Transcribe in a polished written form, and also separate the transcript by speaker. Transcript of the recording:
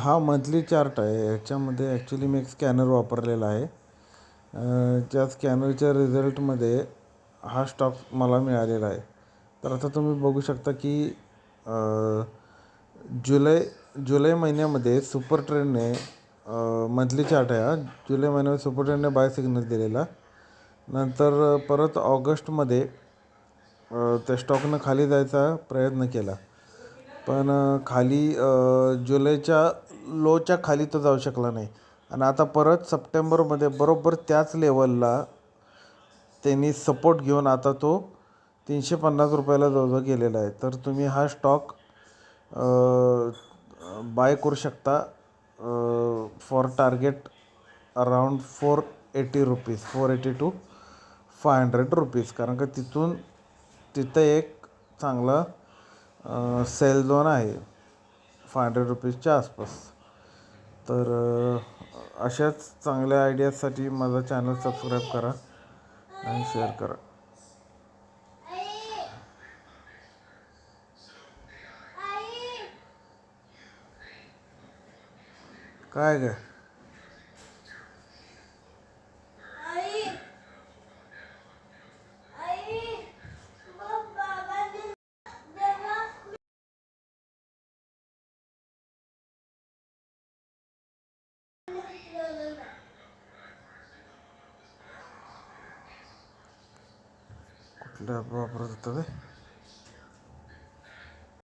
Speaker 1: हा monthly chart आहे. याच्यामध्ये ॲक्च्युली मी एक स्कॅनर वापरलेला आहे. त्या स्कॅनरच्या रिझल्टमध्ये हा स्टॉक मला मिळालेला आहे. तर आता तुम्ही बघू शकता की जुलै जुलै महिन्यामध्ये सुपर ट्रेंडने मंथली चार्ट आहे हा. जुलै महिन्यामध्ये सुपर ट्रेंडने बाय सिग्नल दिलेला. नंतर परत ऑगस्टमध्ये त्या स्टॉकनं खाली जायचा प्रयत्न केला. पण खाली जुलैच्या लोच्या खाली तो जाऊ शकला नाही. आणि आता परत सप्टेंबरमध्ये बरोबर त्याच लेवलला त्यांनी सपोर्ट घेऊन आता तो 350 रुपयाला जवळजवळ गेलेला आहे. तर तुम्ही हा स्टॉक बाय करू शकता for target around 480 rupees, 480 to 500 rupees. कारण का तिथं एक चांगला सेल झोन आहे 500 रुपीजच्या आसपास. तर अशाच चांगल्या आयडियाजसाठी माझा चॅनल सबस्क्राईब करा आणि शेअर करा. काय काय कुठल्या वापरत होतं ते